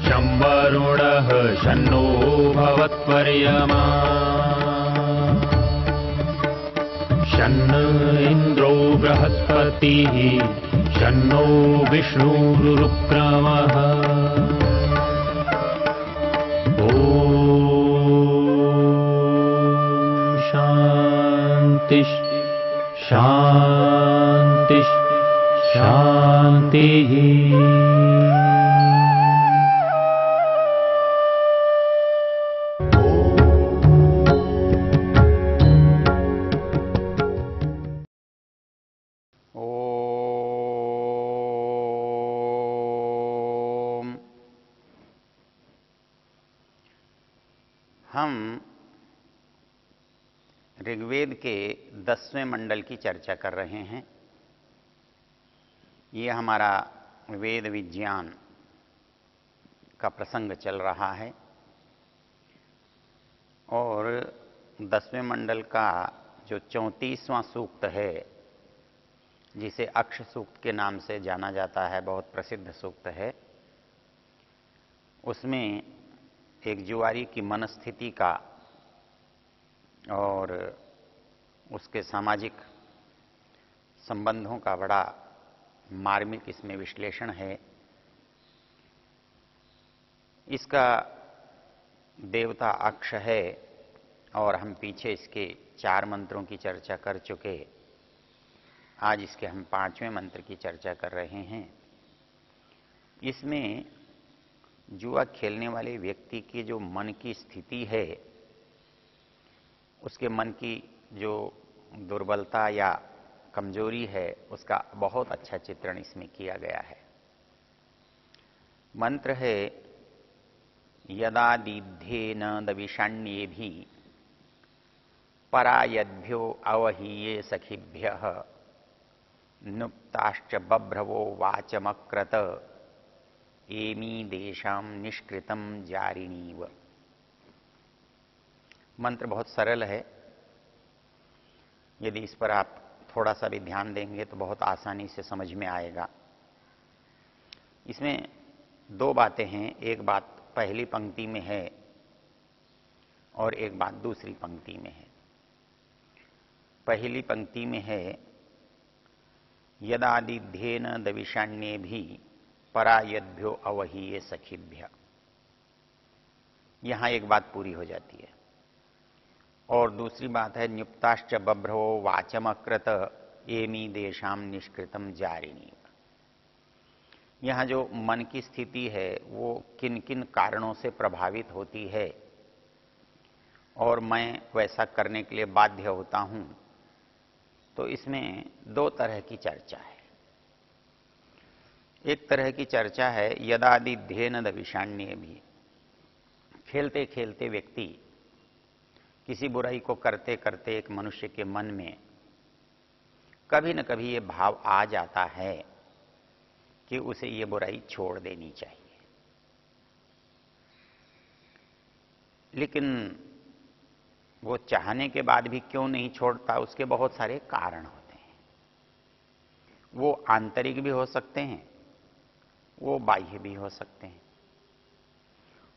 शं वरुणः शन्नो भवत्वर्यमा शन्न इन्द्रो बृहस्पतिः शन्नो विष्णुरुक्रमः ॐ शान्ति शान्ति शान्तिः। हम ऋग्वेद के 10वें मंडल की चर्चा कर रहे हैं। ये हमारा वेद विज्ञान का प्रसंग चल रहा है और 10वें मंडल का जो 34वां सूक्त है, जिसे अक्ष सूक्त के नाम से जाना जाता है, बहुत प्रसिद्ध सूक्त है, उसमें एक जुआरी की मनस्थिति का और उसके सामाजिक संबंधों का बड़ा मार्मिक इसमें विश्लेषण है। इसका देवता अक्ष है और हम पीछे इसके 4 मंत्रों की चर्चा कर चुके। आज इसके हम 5वें मंत्र की चर्चा कर रहे हैं। इसमें जुआ खेलने वाले व्यक्ति की जो मन की स्थिति है, उसके मन की जो दुर्बलता या कमजोरी है, उसका बहुत अच्छा चित्रण इसमें किया गया है। मंत्र है यदा दीध्येन दविषाण्येभि परायद्भ्यो अवहीये सखिभ्यः नुप्ताश्च बभ्रवो वाचमक्रत एमी देशाम निष्कृतम जारिणीव। मंत्र बहुत सरल है। यदि इस पर आप थोड़ा सा भी ध्यान देंगे तो बहुत आसानी से समझ में आएगा। इसमें 2 बातें हैं। एक बात पहली पंक्ति में है और एक बात दूसरी पंक्ति में है। पहली पंक्ति में है यदादिध्येन दविषाण्येभि परायद्भ्यो अवहीये सखिभ्य। यहां एक बात पूरी हो जाती है। और दूसरी बात है न्युप्ताश्च बभ्रवो वाचमकृत एमी देशाम निष्कृतम जारिणी। यहां जो मन की स्थिति है वो किन किन कारणों से प्रभावित होती है और मैं वैसा करने के लिए बाध्य होता हूं, तो इसमें 2 तरह की चर्चा है। एक तरह की चर्चा है यदादिध्येन दविषाण्येभि। खेलते खेलते व्यक्ति किसी बुराई को करते करते एक मनुष्य के मन में कभी न कभी ये भाव आ जाता है कि उसे ये बुराई छोड़ देनी चाहिए, लेकिन वो चाहने के बाद भी क्यों नहीं छोड़ता, उसके बहुत सारे कारण होते हैं। वो आंतरिक भी हो सकते हैं, वो बाह्य भी हो सकते हैं।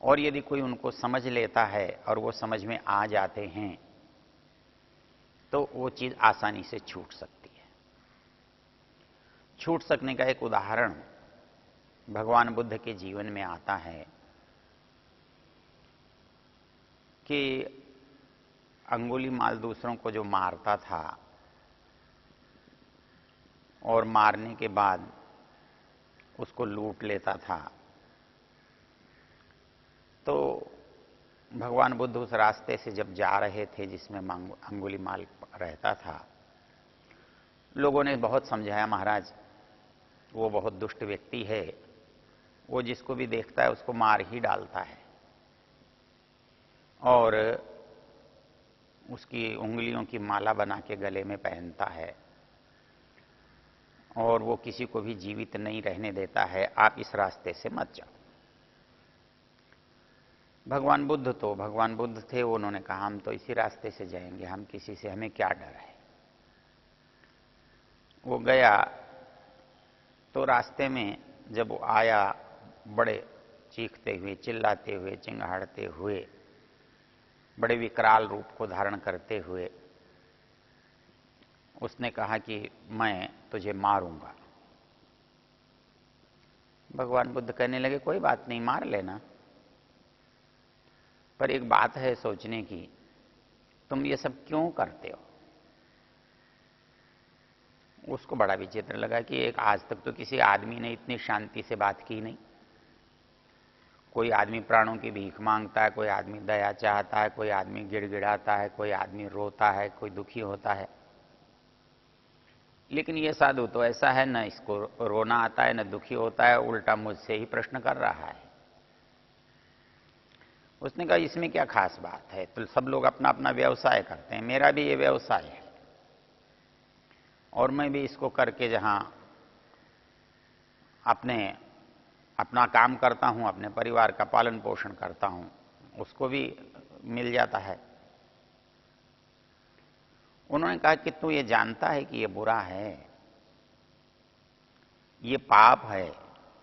और यदि कोई उनको समझ लेता है और वो समझ में आ जाते हैं तो वो चीज आसानी से छूट सकती है। छूट सकने का एक उदाहरण भगवान बुद्ध के जीवन में आता है कि अंगुलीमाल दूसरों को जो मारता था और मारने के बाद उसको लूट लेता था, तो भगवान बुद्ध उस रास्ते से जब जा रहे थे जिसमें अंगुलीमाल रहता था, लोगों ने बहुत समझाया, महाराज वो बहुत दुष्ट व्यक्ति है, वो जिसको भी देखता है उसको मार ही डालता है और उसकी उंगलियों की माला बना के गले में पहनता है और वो किसी को भी जीवित नहीं रहने देता है। आप इस रास्ते से मत जाओ। भगवान बुद्ध थे, उन्होंने कहा हम तो इसी रास्ते से जाएंगे, हम किसी से, हमें क्या डर है। वो गया तो रास्ते में जब वो आया, बड़े चीखते हुए, चिल्लाते हुए, चिंगाड़ते हुए, बड़े विकराल रूप को धारण करते हुए उसने कहा कि मैं तुझे मारूंगा। भगवान बुद्ध कहने लगे, कोई बात नहीं, मार लेना, पर एक बात है सोचने की, तुम ये सब क्यों करते हो? उसको बड़ा विचित्र लगा कि एक आज तक तो किसी आदमी ने इतनी शांति से बात की नहीं। कोई आदमी प्राणों की भीख मांगता है, कोई आदमी दया चाहता है, कोई आदमी गिड़गिड़ाता है, कोई आदमी रोता है, कोई दुखी होता है, लेकिन ये साधु तो ऐसा है, न इसको रोना आता है, न दुखी होता है, उल्टा मुझसे ही प्रश्न कर रहा है। उसने कहा, इसमें क्या खास बात है? तो सब लोग अपना अपना व्यवसाय करते हैं, मेरा भी ये व्यवसाय है, और मैं भी इसको करके जहां अपना काम करता हूं, अपने परिवार का पालन पोषण करता हूं, उसको भी मिल जाता है। उन्होंने कहा कि तू ये जानता है कि ये बुरा है, ये पाप है,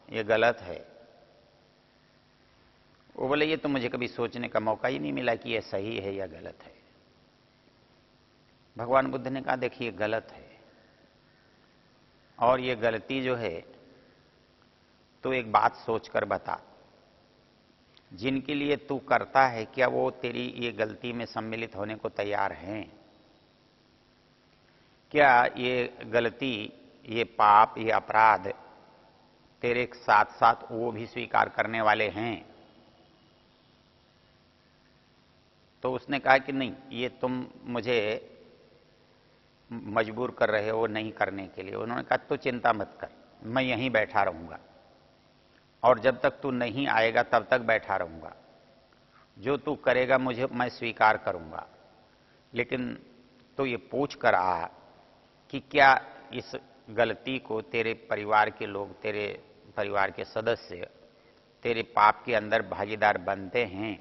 ये गलत है? वो बोले, ये तो मुझे कभी सोचने का मौका ही नहीं मिला कि ये सही है या गलत है। भगवान बुद्ध ने कहा, देखिए गलत है, और ये गलती जो है तो एक बात सोचकर बता, जिनके लिए तू करता है क्या वो तेरी ये गलती में सम्मिलित होने को तैयार हैं? क्या ये गलती, ये पाप, ये अपराध तेरे साथ साथ वो भी स्वीकार करने वाले हैं? तो उसने कहा कि नहीं, ये तुम मुझे मजबूर कर रहे हो नहीं करने के लिए। उन्होंने कहा, तो चिंता मत कर, मैं यहीं बैठा रहूंगा, और जब तक तू नहीं आएगा तब तक बैठा रहूंगा। जो तू करेगा मैं स्वीकार करूंगा, लेकिन तो ये पूछ कर आ कि क्या इस गलती को तेरे परिवार के लोग, तेरे परिवार के सदस्य तेरे पाप के अंदर भागीदार बनते हैं?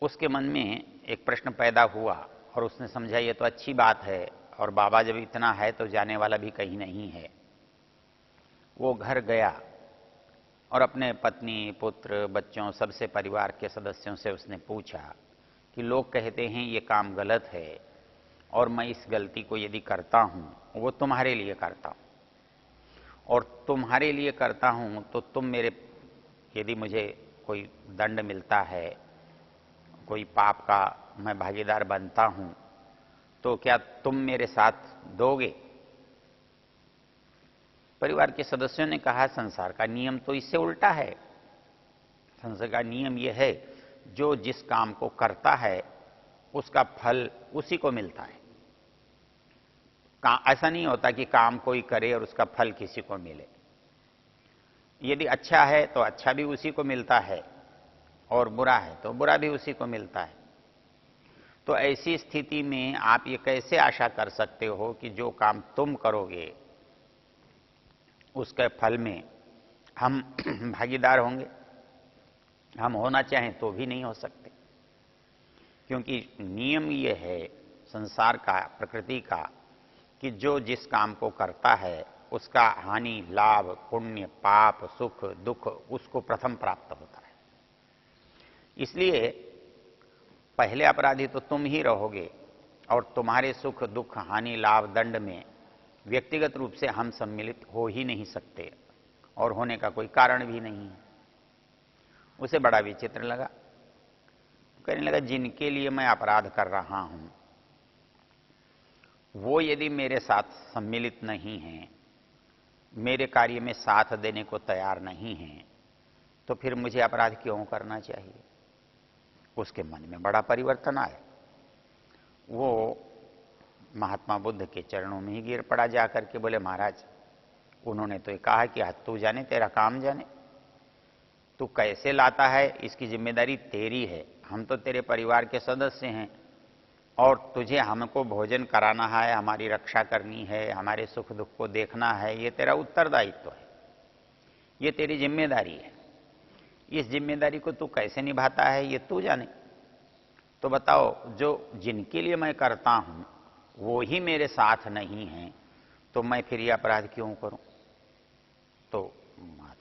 उसके मन में एक प्रश्न पैदा हुआ और उसने समझा ये तो अच्छी बात है, और बाबा जब इतना है तो जाने वाला भी कहीं नहीं है। वो घर गया और अपने पत्नी, पुत्र, बच्चों, सबसे परिवार के सदस्यों से उसने पूछा कि लोग कहते हैं ये काम गलत है, और मैं इस गलती को यदि करता हूं, वो तुम्हारे लिए करता हूं, और तुम्हारे लिए करता हूं तो तुम मेरे, यदि मुझे कोई दंड मिलता है, कोई पाप का मैं भागीदार बनता हूं, तो क्या तुम मेरे साथ दोगे? परिवार के सदस्यों ने कहा, संसार का नियम तो इससे उल्टा है। संसार का नियम यह है, जो जिस काम को करता है उसका फल उसी को मिलता है। ऐसा नहीं होता कि काम कोई करे और उसका फल किसी को मिले। यदि अच्छा है तो अच्छा भी उसी को मिलता है, और बुरा है तो बुरा भी उसी को मिलता है। तो ऐसी स्थिति में आप ये कैसे आशा कर सकते हो कि जो काम तुम करोगे उसके फल में हम भागीदार होंगे? हम होना चाहें तो भी नहीं हो सकते, क्योंकि नियम ये है संसार का, प्रकृति का, कि जो जिस काम को करता है उसका हानि, लाभ, पुण्य, पाप, सुख, दुख उसको प्रथम प्राप्त होता है। इसलिए पहले अपराधी तो तुम ही रहोगे, और तुम्हारे सुख, दुख, हानि, लाभ, दंड में व्यक्तिगत रूप से हम सम्मिलित हो ही नहीं सकते, और होने का कोई कारण भी नहीं है। उसे बड़ा विचित्र लगा। कहने लगा, जिनके लिए मैं अपराध कर रहा हूं वो यदि मेरे साथ सम्मिलित नहीं हैं, मेरे कार्य में साथ देने को तैयार नहीं हैं, तो फिर मुझे अपराध क्यों करना चाहिए? उसके मन में बड़ा परिवर्तन आया। वो महात्मा बुद्ध के चरणों में ही गिर पड़ा जाकर के, बोले, महाराज, उन्होंने तो ये कहा कि तू जाने, तेरा काम जाने, तू कैसे लाता है इसकी जिम्मेदारी तेरी है। हम तो तेरे परिवार के सदस्य हैं, और तुझे हमको भोजन कराना है, हमारी रक्षा करनी है, हमारे सुख दुख को देखना है, ये तेरा उत्तरदायित्व है, ये तेरी जिम्मेदारी है। इस जिम्मेदारी को तू कैसे निभाता है ये तू जाने। तो बताओ, जो जिनके लिए मैं करता हूं वो ही मेरे साथ नहीं है, तो मैं फिर ये अपराध क्यों करूं? तो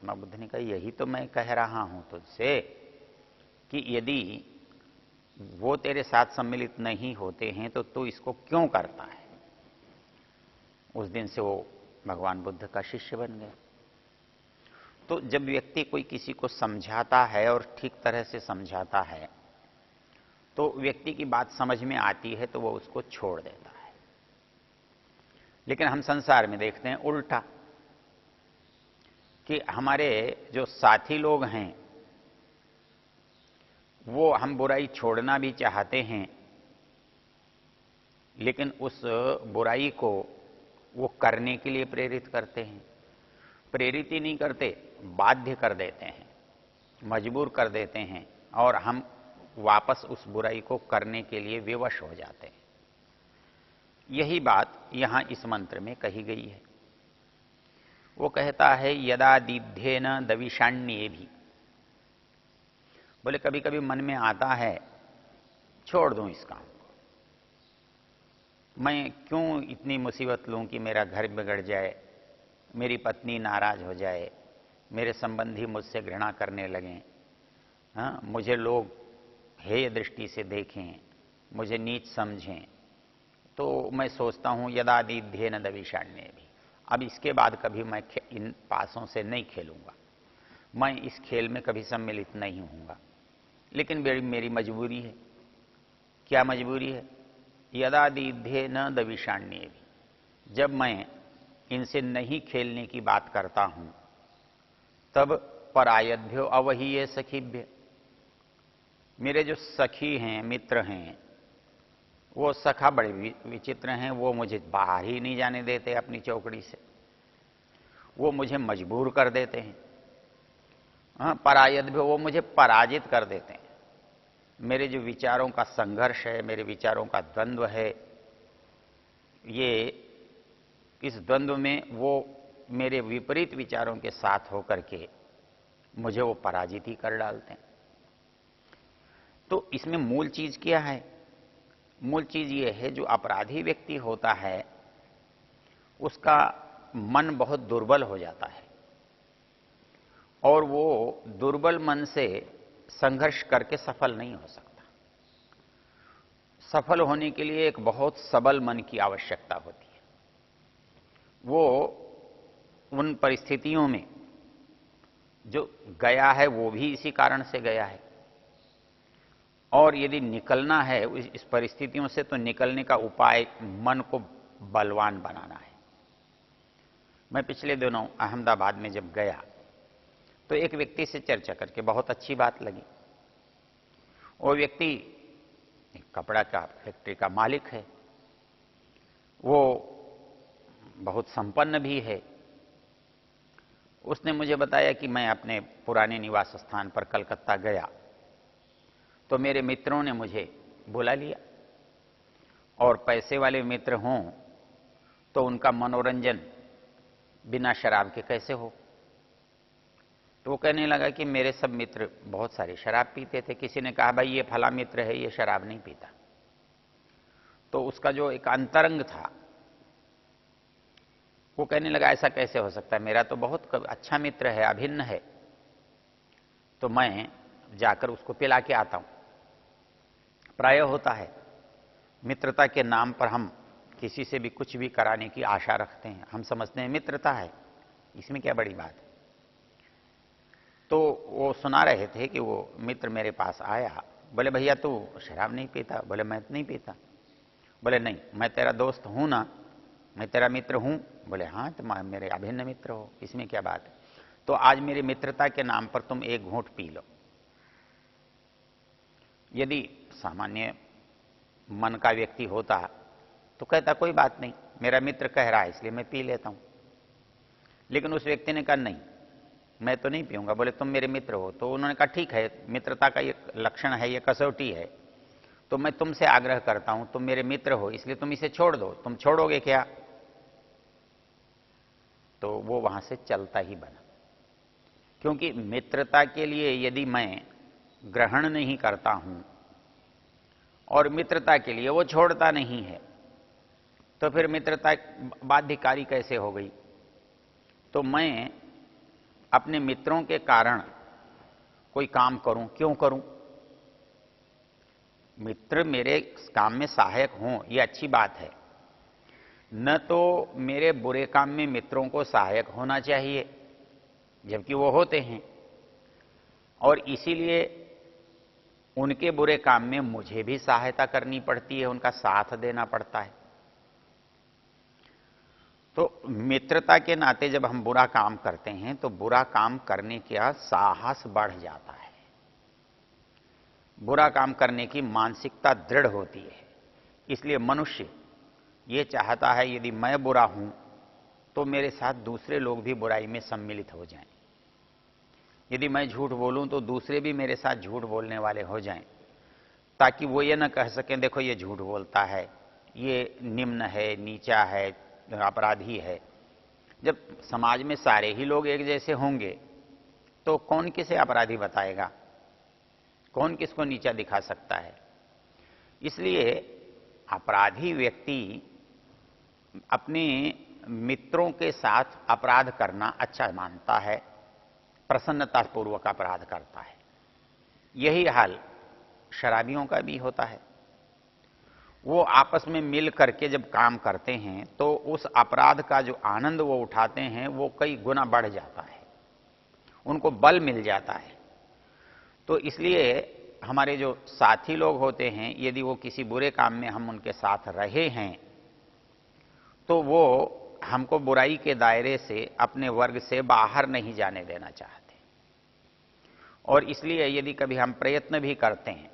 महात्मा बुद्ध ने कहा यही तो मैं कह रहा हूं तुझसे कि यदि वो तेरे साथ सम्मिलित नहीं होते हैं तो तू इसको क्यों करता है। उस दिन से वो भगवान बुद्ध का शिष्य बन गया। तो जब व्यक्ति कोई किसी को समझाता है और ठीक तरह से समझाता है तो व्यक्ति की बात समझ में आती है तो वो उसको छोड़ देता है। लेकिन हम संसार में देखते हैं उल्टा कि हमारे जो साथी लोग हैं वो हम बुराई छोड़ना भी चाहते हैं लेकिन उस बुराई को वो करने के लिए प्रेरित करते हैं। प्रेरित ही नहीं करते, बाध्य कर देते हैं, मजबूर कर देते हैं और हम वापस उस बुराई को करने के लिए विवश हो जाते हैं। यही बात यहां इस मंत्र में कही गई है। वो कहता है यदा दीध्येन दविषाण्ये भी, बोले कभी कभी मन में आता है छोड़ दूं इस काम को, मैं क्यों इतनी मुसीबत लूं कि मेरा घर बिगड़ जाए, मेरी पत्नी नाराज हो जाए, मेरे संबंधी मुझसे घृणा करने लगें, हाँ, मुझे लोग हेय दृष्टि से देखें, मुझे नीच समझें। तो मैं सोचता हूं यदा दीध्येन दविषाण्ये भी, अब इसके बाद कभी मैं इन पासों से नहीं खेलूंगा, मैं इस खेल में कभी सम्मिलित नहीं होऊंगा। लेकिन मेरी मजबूरी है। क्या मजबूरी है? यदा दीध्येन दविषाण्ये भी, जब मैं इनसे नहीं खेलने की बात करता हूं तब परायद्भ्यो अवहीये सखीभ्य, मेरे जो सखी हैं, मित्र हैं, वो सखा बड़े विचित्र हैं, वो मुझे बाहर ही नहीं जाने देते अपनी चौकड़ी से, वो मुझे मजबूर कर देते हैं। हाँ, परायद्भ्यो, वो मुझे पराजित कर देते हैं। मेरे जो विचारों का संघर्ष है, मेरे विचारों का द्वंद्व है, ये इस द्वंद्व में वो मेरे विपरीत विचारों के साथ होकर के मुझे वो पराजित ही कर डालते हैं। तो इसमें मूल चीज क्या है? मूल चीज ये है जो अपराधी व्यक्ति होता है उसका मन बहुत दुर्बल हो जाता है और वो दुर्बल मन से संघर्ष करके सफल नहीं हो सकता। सफल होने के लिए एक बहुत सबल मन की आवश्यकता होती है। वो उन परिस्थितियों में जो गया है वो भी इसी कारण से गया है और यदि निकलना है इस परिस्थितियों से तो निकलने का उपाय मन को बलवान बनाना है। मैं पिछले दिनों अहमदाबाद में जब गया तो एक व्यक्ति से चर्चा करके बहुत अच्छी बात लगी। वो व्यक्ति एक कपड़ा का फैक्ट्री का मालिक है, वो बहुत संपन्न भी है। उसने मुझे बताया कि मैं अपने पुराने निवास स्थान पर कलकत्ता गया तो मेरे मित्रों ने मुझे बुला लिया और पैसे वाले मित्र हों तो उनका मनोरंजन बिना शराब के कैसे हो। तो वो कहने लगा कि मेरे सब मित्र बहुत सारे शराब पीते थे। किसी ने कहा भाई ये फला मित्र है, ये शराब नहीं पीता। तो उसका जो एक अंतरंग था वो कहने लगा ऐसा कैसे हो सकता है, मेरा तो बहुत अच्छा मित्र है, अभिन्न है, तो मैं जाकर उसको पिला के आता हूं। प्राय होता है मित्रता के नाम पर हम किसी से भी कुछ भी कराने की आशा रखते हैं। हम समझते हैं मित्रता है, इसमें क्या बड़ी बात है। तो वो सुना रहे थे कि वो मित्र मेरे पास आया, बोले भैया तू शराब नहीं पीता? बोले मैं नहीं पीता। बोले नहीं, मैं तेरा दोस्त हूं ना, मैं तेरा मित्र हूं। बोले हाँ, तुम मेरे अभिन्न मित्र हो, इसमें क्या बात है। तो आज मेरी मित्रता के नाम पर तुम एक घूंट पी लो। यदि सामान्य मन का व्यक्ति होता तो कहता कोई बात नहीं, मेरा मित्र कह रहा है इसलिए मैं पी लेता हूं। लेकिन उस व्यक्ति ने कहा नहीं, मैं तो नहीं पीऊंगा। बोले तुम मेरे मित्र हो। तो उन्होंने कहा ठीक है, मित्रता का ये लक्षण है, ये कसौटी है, तो मैं तुमसे आग्रह करता हूं, तुम मेरे मित्र हो इसलिए तुम इसे छोड़ दो। तुम छोड़ोगे क्या? तो वो वहां से चलता ही बना, क्योंकि मित्रता के लिए यदि मैं ग्रहण नहीं करता हूं और मित्रता के लिए वो छोड़ता नहीं है तो फिर मित्रता बाध्यकारी कैसे हो गई। तो मैं अपने मित्रों के कारण कोई काम करूं, क्यों करूं? मित्र मेरे काम में सहायक हों, यह अच्छी बात है। न तो मेरे बुरे काम में मित्रों को सहायक होना चाहिए, जबकि वो होते हैं, और इसीलिए उनके बुरे काम में मुझे भी सहायता करनी पड़ती है, उनका साथ देना पड़ता है। तो मित्रता के नाते जब हम बुरा काम करते हैं तो बुरा काम करने का साहस बढ़ जाता है, बुरा काम करने की मानसिकता दृढ़ होती है। इसलिए मनुष्य ये चाहता है यदि मैं बुरा हूं तो मेरे साथ दूसरे लोग भी बुराई में सम्मिलित हो जाएं। यदि मैं झूठ बोलूं तो दूसरे भी मेरे साथ झूठ बोलने वाले हो जाएं, ताकि वो ये न कह सकें देखो ये झूठ बोलता है, ये निम्न है, नीचा है, अपराधी है। जब समाज में सारे ही लोग एक जैसे होंगे तो कौन किसे अपराधी बताएगा, कौन किसको नीचा दिखा सकता है? इसलिए अपराधी व्यक्ति अपने मित्रों के साथ अपराध करना अच्छा मानता है, प्रसन्नतापूर्वक अपराध करता है। यही हाल शराबियों का भी होता है। वो आपस में मिल करके जब काम करते हैं तो उस अपराध का जो आनंद वो उठाते हैं वो कई गुना बढ़ जाता है, उनको बल मिल जाता है। तो इसलिए हमारे जो साथी लोग होते हैं, यदि वो किसी बुरे काम में हम उनके साथ रहे हैं तो वो हमको बुराई के दायरे से, अपने वर्ग से बाहर नहीं जाने देना चाहते। और इसलिए यदि कभी हम प्रयत्न भी करते हैं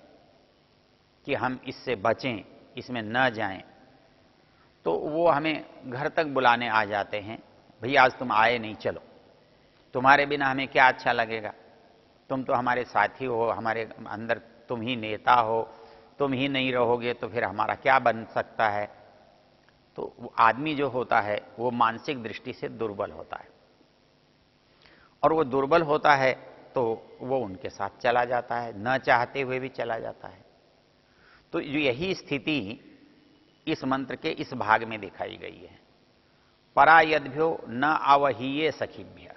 कि हम इससे बचें, इसमें न जाएं, तो वो हमें घर तक बुलाने आ जाते हैं, भैया आज तुम आए नहीं, चलो, तुम्हारे बिना हमें क्या अच्छा लगेगा, तुम तो हमारे साथी हो, हमारे अंदर तुम ही नेता हो, तुम ही नहीं रहोगे तो फिर हमारा क्या बन सकता है। तो वो आदमी जो होता है वो मानसिक दृष्टि से दुर्बल होता है, और वो दुर्बल होता है तो वो उनके साथ चला जाता है, न चाहते हुए भी चला जाता है। तो यही स्थिति इस मंत्र के इस भाग में दिखाई गई है। परायद्भ्यो न आवहीये सखीभ्य,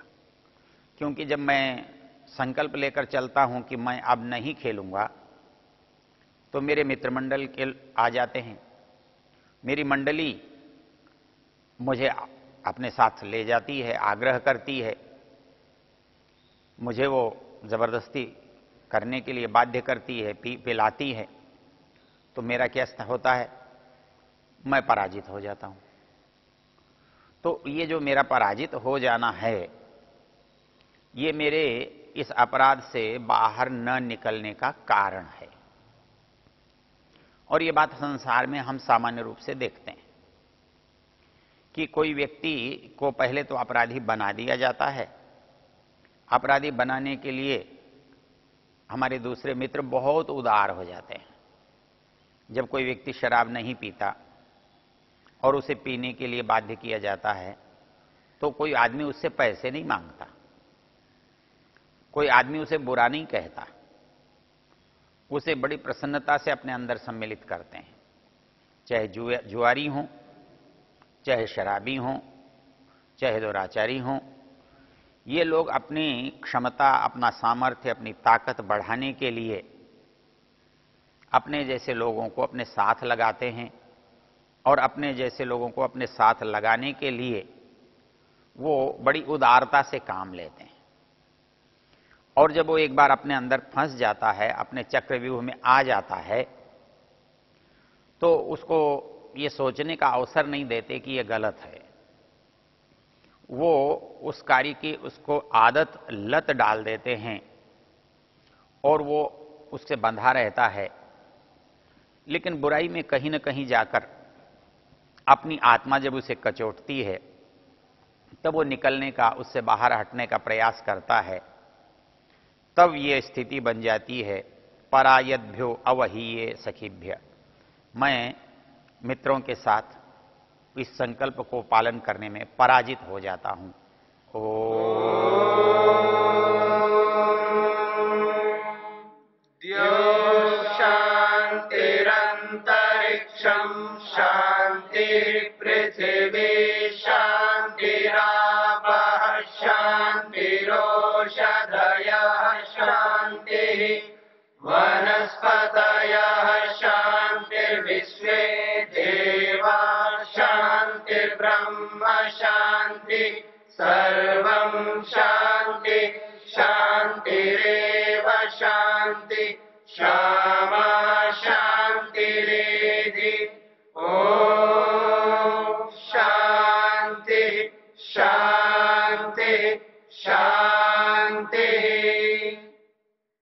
क्योंकि जब मैं संकल्प लेकर चलता हूं कि मैं अब नहीं खेलूंगा तो मेरे मित्रमंडल के आ जाते हैं, मेरी मंडली मुझे अपने साथ ले जाती है, आग्रह करती है, मुझे वो जबरदस्ती करने के लिए बाध्य करती है, पिलाती है। तो मेरा क्या होता है, मैं पराजित हो जाता हूं। तो ये जो मेरा पराजित हो जाना है, ये मेरे इस अपराध से बाहर न निकलने का कारण है। और ये बात संसार में हम सामान्य रूप से देखते हैं कि कोई व्यक्ति को पहले तो अपराधी बना दिया जाता है। अपराधी बनाने के लिए हमारे दूसरे मित्र बहुत उदार हो जाते हैं। जब कोई व्यक्ति शराब नहीं पीता और उसे पीने के लिए बाध्य किया जाता है तो कोई आदमी उससे पैसे नहीं मांगता, कोई आदमी उसे बुरा नहीं कहता, उसे बड़ी प्रसन्नता से अपने अंदर सम्मिलित करते हैं। चाहे जुआरी हों, चाहे शराबी हों, चाहे दुराचारी हों, ये लोग अपनी क्षमता, अपना सामर्थ्य, अपनी ताकत बढ़ाने के लिए अपने जैसे लोगों को अपने साथ लगाते हैं, और अपने जैसे लोगों को अपने साथ लगाने के लिए वो बड़ी उदारता से काम लेते हैं। और जब वो एक बार अपने अंदर फंस जाता है, अपने चक्रव्यूह में आ जाता है, तो उसको ये सोचने का अवसर नहीं देते कि ये गलत है। वो उस कार्य की उसको आदत, लत डाल देते हैं और वो उससे बंधा रहता है। लेकिन बुराई में कहीं न कहीं जाकर अपनी आत्मा जब उसे कचोटती है तब वो निकलने का, उससे बाहर हटने का प्रयास करता है। तब ये स्थिति बन जाती है परायद्भ्यो अवहीये सखीभ्य। मैं मित्रों के साथ इस संकल्प को पालन करने में पराजित हो जाता हूं। शांतिरंतरिक्षं शांति पृथिवी शांतिरापः शांतिरो औषधयः शान्तिः वनस्पतयः शान्तिर्विश्वे देवा शान्तिर्ब्रह्म शान्ति सर्वं शान्ति शान्तिरेव शान्ति श्यामा शान्तिरेव